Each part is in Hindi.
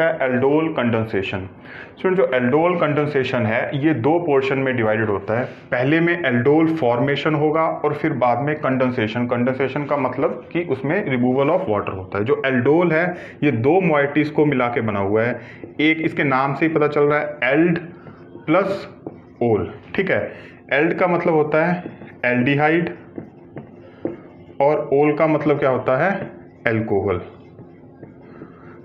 का है एल्डोल कंडेंसेशन। स्टूडेंट जो एल्डोल कंडेंसेशन है ये दो पोर्शन में डिवाइडेड होता है। पहले में एल्डोल फॉर्मेशन होगा और फिर बाद में कंडेंसेशन। कंडेंसेशन का मतलब कि उसमें रिमूवल ऑफ वाटर होता है। जो एल्डोल है ये दो मोइटीज को मिला के बना हुआ है। एक इसके नाम से ही पता चल रहा है एल्ड प्लस ओल, ठीक है। एल्ड का मतलब होता है एल्डिहाइड और ओल का मतलब क्या होता है एल्कोहल।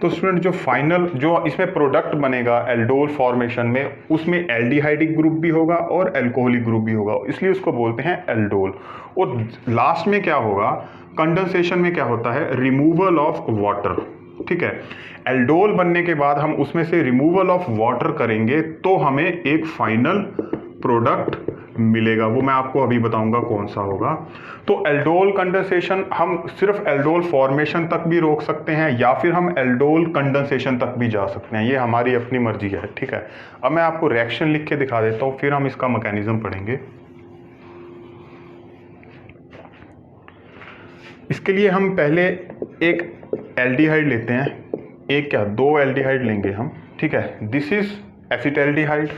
तो स्टूडेंट जो फाइनल जो इसमें प्रोडक्ट बनेगा एल्डोल फॉर्मेशन में उसमें एल्डिहाइडिक ग्रुप भी होगा और एल्कोहलिक ग्रुप भी होगा, इसलिए उसको बोलते हैं एल्डोल। और लास्ट में क्या होगा कंडेंसेशन में क्या होता है रिमूवल ऑफ वाटर, ठीक है। एल्डोल बनने के बाद हम उसमें से रिमूवल ऑफ वाटर करेंगे तो हमें एक फाइनल प्रोडक्ट मिलेगा, वो मैं आपको अभी बताऊंगा कौन सा होगा। तो एल्डोल कंडेंसेशन हम सिर्फ एल्डोल फॉर्मेशन तक भी रोक सकते हैं या फिर हम एल्डोल कंडेंसेशन तक भी जा सकते हैं, ये हमारी अपनी मर्जी है, ठीक है। अब मैं आपको रिएक्शन लिख के दिखा देता हूँ फिर हम इसका मैकेनिज्म पढ़ेंगे। इसके लिए हम पहले एक एल्डिहाइड लेते हैं, एक क्या दो एल्डिहाइड लेंगे हम, ठीक है। This is एसिटैल्डिहाइड।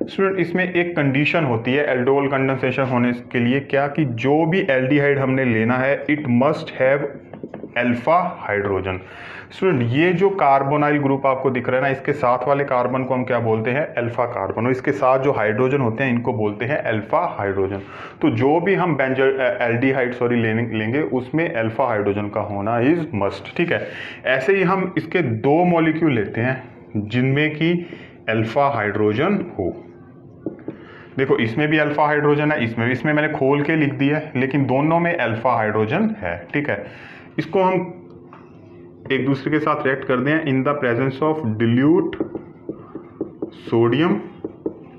स्टूडेंट इसमें एक कंडीशन होती है एल्डोल कंडेंसेशन होने के लिए, क्या कि जो भी एल्डिहाइड हमने लेना है it must have alpha hydrogen. Student ये जो कार्बोनाइल ग्रुप आपको दिख रहा है ना, इसके साथ वाले कार्बन को हम क्या बोलते हैं अल्फा कार्बन, और इसके साथ जो हाइड्रोजन होते हैं इनको बोलते हैं अल्फा हाइड्रोजन। तो जो भी हम एल्डिहाइड लेंगे उसमें अल्फा हाइड्रोजन का होना इज मस्ट, ठीक है। ऐसे ही हम इसके दो मॉलिक्यूल लेते हैं जिनमें कि अल्फा हाइड्रोजन हो। देखो इसमें भी अल्फा हाइड्रोजन है, इसमें मैंने खोल के लिख दिया है लेकिन दोनों में अल्फा हाइड्रोजन है, ठीक है। इसको हम एक दूसरे के साथ रिएक्ट कर दें in the presence of dilute sodium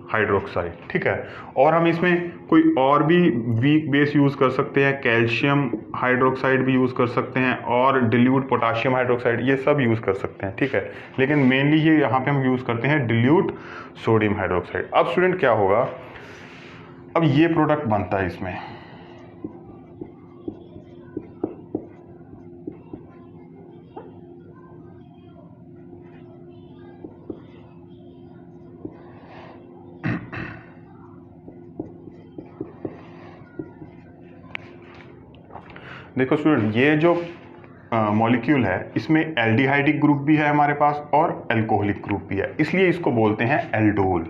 hydroxide, ठीक है। और हम इसमें कोई और भी वीक बेस यूज़ कर सकते हैं, कैल्शियम हाइड्रोक्साइड भी यूज़ कर सकते हैं और डिल्यूट पोटाशियम हाइड्रोक्साइड, ये सब यूज़ कर सकते हैं, ठीक है। लेकिन मेनली ये यहाँ पे हम यूज़ करते हैं डिल्यूट सोडियम हाइड्रोक्साइड। अब स्टूडेंट क्या होगा, अब ये प्रोडक्ट बनता है इसमें, देखो स्टूडेंट ये जो मॉलिक्यूल है इसमें एल्डिहाइडिक ग्रुप भी है हमारे पास और एल्कोहलिक ग्रुप भी है, इसलिए इसको बोलते हैं एल्डोल।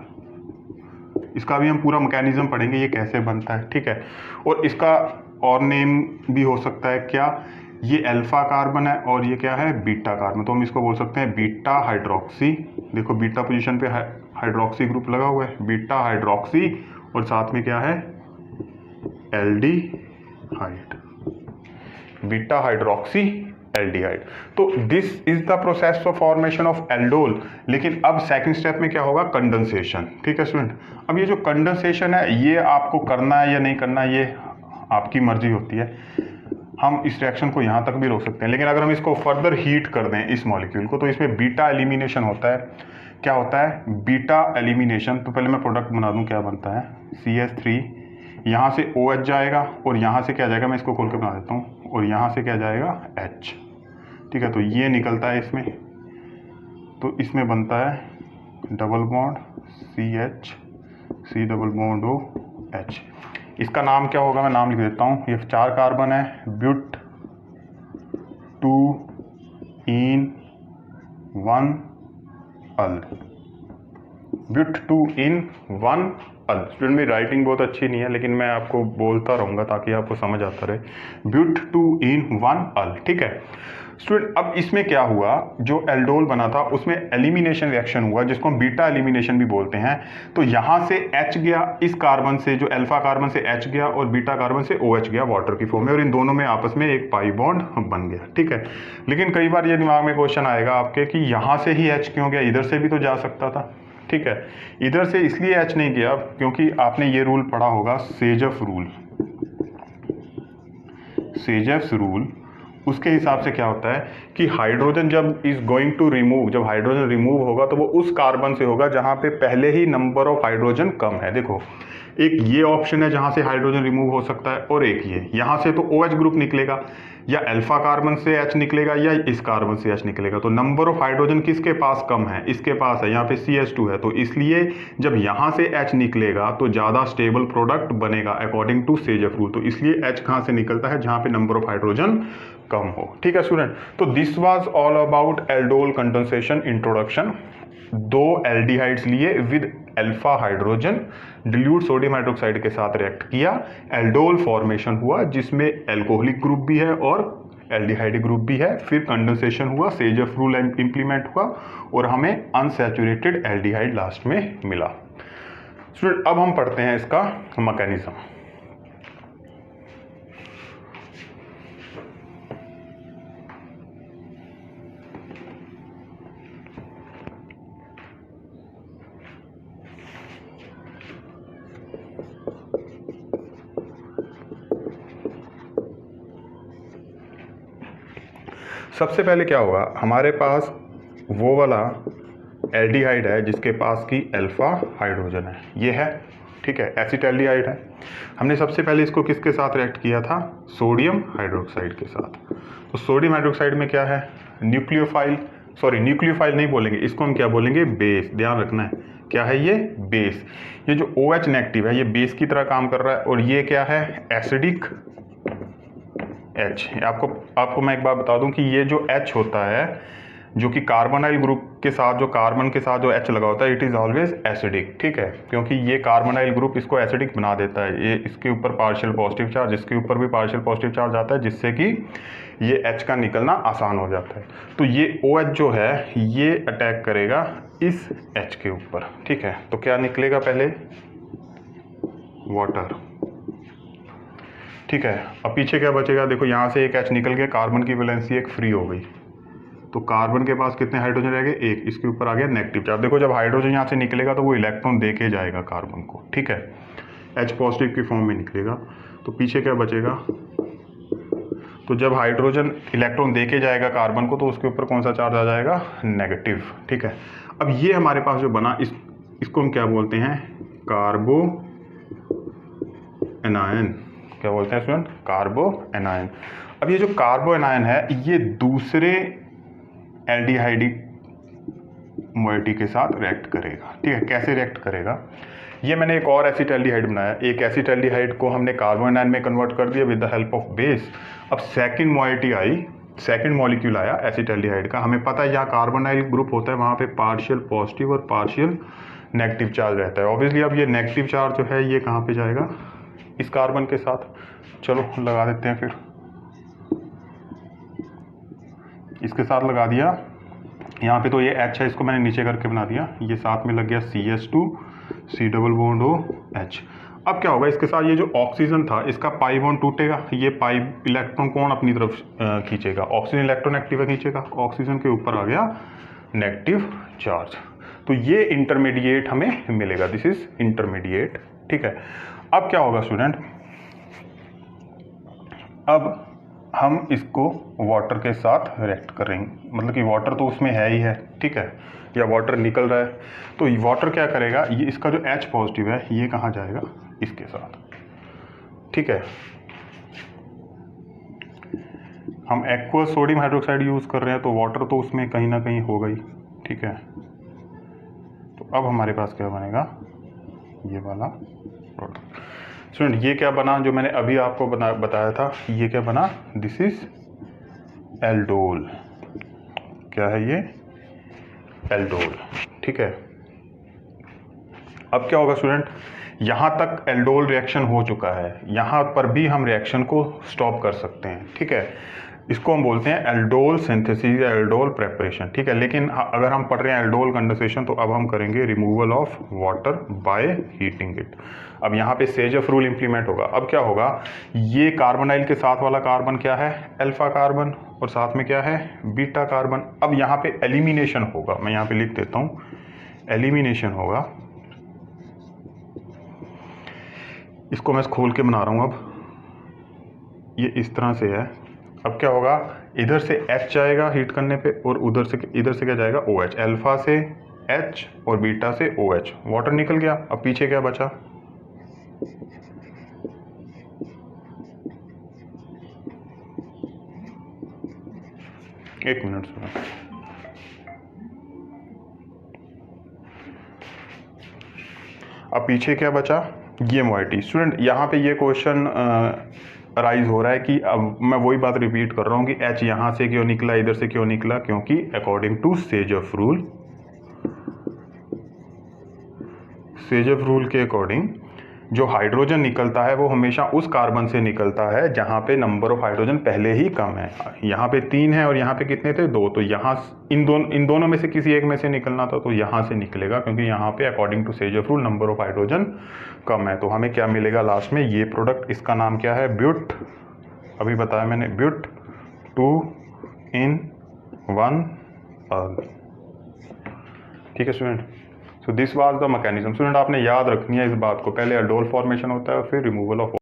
इसका भी हम पूरा मैकेनिज्म पढ़ेंगे ये कैसे बनता है, ठीक है। और इसका और नेम भी हो सकता है क्या, ये अल्फा कार्बन है और ये क्या है बीटा कार्बन, तो हम इसको बोल सकते हैं बीटा हाइड्रोक्सी। देखो बीटा पोजीशन पे हाइड्रोक्सी ग्रुप लगा हुआ है, बीटा हाइड्रोक्सी, और साथ में क्या है एल्डिहाइड, बीटा हाइड्रोक्सी एल्डिहाइड। तो this is the process of formation of aldol. लेकिन अब सेकंड स्टेप में क्या होगा कंडेंसेशन, ठीक है स्टूडेंट। अब ये जो कंडेंसेशन है ये आपको करना है या नहीं करना ये आपकी मर्जी होती है। हम इस रिएक्शन को यहाँ तक भी रोक सकते हैं, लेकिन अगर हम इसको फर्दर हीट कर दें इस मॉलिक्यूल को तो इसमें बीटा एलिमिनेशन होता है। क्या होता है बीटा एलिमिनेशन, तो पहले मैं प्रोडक्ट बना दूँ क्या बनता है CH3, यहाँ से OH जाएगा और यहाँ से क्या जाएगा, मैं इसको खोल के बना देता हूँ, और यहाँ से क्या जाएगा H, ठीक है। तो ये निकलता है इसमें, तो इसमें बनता है double bond CH C double bond OH। इसका नाम क्या होगा, मैं नाम लिख देता हूँ, ये 4 कार्बन है, ब्यूट 2 इन 1 अल, ब्यूट 2 इन 1 अल। स्टूडेंट मेरी राइटिंग बहुत अच्छी नहीं है लेकिन मैं आपको बोलता रहूँगा ताकि आपको समझ आता रहे। ब्यूट 2 इन 1 अल, ठीक है स्टूडेंट। अब इसमें क्या हुआ, जो एल्डोल बना था उसमें एलिमिनेशन रिएक्शन हुआ जिसको हम बीटा एलिमिनेशन भी बोलते हैं। तो यहाँ से H गया, इस कार्बन से जो अल्फा कार्बन से H गया और बीटा कार्बन से OH गया वाटर की फॉर्म में, और इन दोनों में आपस में एक पाई बॉन्ड बन गया, ठीक है। लेकिन कई बार ये दिमाग में क्वेश्चन आएगा आपके कि यहाँ से ही H क्यों गया, इधर से भी तो जा सकता था, ठीक है। इधर से इसलिए H नहीं गया क्योंकि आपने ये रूल पढ़ा होगा सेजफ रूल, सेजफ रूल। उसके हिसाब से क्या होता है कि हाइड्रोजन जब इज गोइंग टू रिमूव, जब हाइड्रोजन रिमूव होगा तो वो उस कार्बन से होगा जहां पे पहले ही नंबर ऑफ हाइड्रोजन कम है। देखो एक ये ऑप्शन है जहाँ से हाइड्रोजन रिमूव हो सकता है, और एक ये यहाँ से तो OH ग्रुप निकलेगा, या अल्फा कार्बन से H निकलेगा या इस कार्बन से H निकलेगा। तो नंबर ऑफ हाइड्रोजन किसके पास कम है, इसके पास है, यहाँ पे CH2 है, तो इसलिए जब यहाँ से H निकलेगा तो ज़्यादा स्टेबल प्रोडक्ट बनेगा अकॉर्डिंग टू सेजफ रूल। तो इसलिए H कहाँ से निकलता है, जहाँ पे नंबर ऑफ हाइड्रोजन कम हो। ठीक है स्टूडेंट, तो this was all about aldol condensation introduction. दो एल्डिहाइड्स लिए with alpha hydrogen dilute sodium hydroxide के साथ रिएक्ट किया, एल्डोल फॉर्मेशन हुआ जिसमें एल्कोहलिक ग्रुप भी है और एल्डिहाइड ग्रुप भी है, फिर कंडेंसेशन हुआ, सेजफ रूल इंप्लीमेंट हुआ और हमें अनसैचुरेटेड एल्डिहाइड लास्ट में मिला। स्टूडेंट अब हम पढ़ते हैं इसका मैकेनिज्म। सबसे पहले क्या होगा, हमारे पास वो वाला एल्डिहाइड है जिसके पास की अल्फा हाइड्रोजन है, ये है, ठीक है, एसिटैल्डिहाइड है। हमने सबसे पहले इसको किसके साथ रिएक्ट किया था, सोडियम हाइड्रोक्साइड के साथ। तो सोडियम हाइड्रोक्साइड में क्या है, न्यूक्लियोफाइल, सॉरी न्यूक्लियोफाइल नहीं बोलेंगे, इसको हम क्या बोलेंगे, बेस। ध्यान रखना है, क्या है ये, बेस। ये जो OH नेगेटिव है ये बेस की तरह काम कर रहा है, और ये क्या है, एसिडिक H। आपको मैं एक बात बता दूं कि ये जो H होता है, जो कि कार्बोनाइल ग्रुप के साथ, जो कार्बन के साथ जो H लगा होता है, इट इज़ ऑलवेज एसिडिक, ठीक है, क्योंकि ये कार्बोनाइल ग्रुप इसको एसिडिक बना देता है। ये इसके ऊपर पार्शियल पॉजिटिव चार्ज, इसके ऊपर भी पार्शियल पॉजिटिव चार्ज आता है, जिससे कि ये H का निकलना आसान हो जाता है। तो ये OH जो है ये अटैक करेगा इस H के ऊपर, ठीक है। तो क्या निकलेगा, पहले वाटर, ठीक है। अब पीछे क्या बचेगा, देखो यहाँ से एक H निकल गया, कार्बन की वैलेंसी एक फ्री हो गई, तो कार्बन के पास कितने हाइड्रोजन रह गए, एक, इसके ऊपर आ गया नेगेटिव चार्ज। देखो जब हाइड्रोजन यहाँ से निकलेगा तो वो इलेक्ट्रॉन दे के जाएगा कार्बन को, ठीक है, H पॉजिटिव की फॉर्म में निकलेगा। तो पीछे क्या बचेगा, तो जब हाइड्रोजन इलेक्ट्रॉन दे के जाएगा कार्बन को तो उसके ऊपर कौन सा चार्ज आ जाएगा, नेगेटिव, ठीक है। अब ये हमारे पास जो बना, इसको हम क्या बोलते हैं, कार्बो एनायन। क्या बोलते हैं स्टूडेंट, कार्बो एनायन। अब ये जो कार्बो एनायन है ये दूसरे एल्डिहाइडिक मोइटी के साथ रिएक्ट करेगा, ठीक है। कैसे रिएक्ट करेगा, ये मैंने एक और एसिटैल्डिहाइड बनाया, एक एसिटैल्डिहाइड को हमने कार्बो एनायन में कन्वर्ट कर दिया with the help of base. अब सेकंड मोइटी आई, सेकंड मॉलिक्यूल आया एसिटैल्डिहाइड का। हमें पता है यहाँ कार्बोनाइल ग्रुप होता है, वहाँ पे पार्शियल पॉजिटिव और पार्शियल नेगेटिव चार्ज रहता है। ऑब्वियसली अब ये नेगेटिव चार्ज जो है ये कहाँ पे जाएगा, इस कार्बन के साथ। चलो लगा देते हैं, फिर इसके साथ लगा दिया। यहाँ पे तो ये H है, इसको मैंने नीचे करके बना दिया, ये साथ में लग गया CH2, C double bond OH। अब क्या होगा, इसके साथ ये जो ऑक्सीजन था इसका पाई बॉन्ड टूटेगा, ये पाई इलेक्ट्रॉन कौन अपनी तरफ खींचेगा, ऑक्सीजन इलेक्ट्रोनेगेटिव खींचेगा, ऑक्सीजन के ऊपर आ गया नेगेटिव चार्ज। तो ये इंटरमीडिएट हमें मिलेगा, दिस इज इंटरमीडिएट, ठीक है। अब क्या होगा स्टूडेंट, अब हम इसको वाटर के साथ रिएक्ट करेंगे, मतलब कि वाटर तो उसमें है ही है, ठीक है, या वाटर निकल रहा है। तो वाटर क्या करेगा, ये इसका जो H पॉजिटिव है ये कहाँ जाएगा, इसके साथ, ठीक है। हम एक्वस सोडियम हाइड्रोक्साइड यूज़ कर रहे हैं तो वाटर तो उसमें कहीं ना कहीं होगा ही, ठीक है। तो अब हमारे पास क्या बनेगा, ये वाला प्रोडक्ट। स्टूडेंट ये क्या बना, जो मैंने अभी आपको बताया था, ये क्या बना, दिस इज एल्डोल। क्या है ये, एल्डोल, ठीक है। अब क्या होगा स्टूडेंट, यहाँ तक एल्डोल रिएक्शन हो चुका है, यहाँ पर भी हम रिएक्शन को स्टॉप कर सकते हैं, ठीक है। इसको हम बोलते हैं एल्डोल सिंथेसिस या एल्डोल प्रेपरेशन, ठीक है। लेकिन अगर हम पढ़ रहे हैं एल्डोल कंडेंसेशन तो अब हम करेंगे removal of water by heating it. अब यहाँ पे सेजफ रूल इंप्लीमेंट होगा। अब क्या होगा, ये कार्बोनाइल के साथ वाला कार्बन क्या है, अल्फा कार्बन, और साथ में क्या है, बीटा कार्बन। अब यहाँ पे एलिमिनेशन होगा, मैं यहाँ पे लिख देता हूँ, एलिमिनेशन होगा। इसको मैं खोल के बना रहा हूँ, अब ये इस तरह से है। अब क्या होगा, इधर से H जाएगा हीट करने पे और इधर से क्या जाएगा, OH। अल्फा से H और बीटा से OH, वाटर निकल गया। अब पीछे क्या बचा, एक मिनट सुनो। अब पीछे क्या बचा, ये मोइटी। स्टूडेंट यहाँ पे ये क्वेश्चन राइज हो रहा है कि अब मैं वही बात रिपीट कर रहा हूँ कि एच यहाँ से क्यों निकला, इधर से क्यों निकला, क्योंकि अकॉर्डिंग टू सेजफ रूल के अकॉर्डिंग जो हाइड्रोजन निकलता है वो हमेशा उस कार्बन से निकलता है जहाँ पे नंबर ऑफ हाइड्रोजन पहले ही कम है। यहाँ पे 3 है और यहाँ पे कितने थे, 2, तो यहाँ इन दोनों में से किसी एक में से निकलना था, तो यहाँ से निकलेगा क्योंकि यहाँ पे according to Saytzeff rule number of hydrogen कम है। तो हमें क्या मिलेगा लास्ट में, ये प्रोडक्ट, इसका नाम क्या है, ब्यूट, अभी बताया मैंने, ब्यूट 2 in 1 अल। ठीक है student. So this was the mechanism. Student आपने याद रखनी है इस बात को, पहले एल्डोल फॉर्मेशन होता है और फिर रिमूवल ऑफ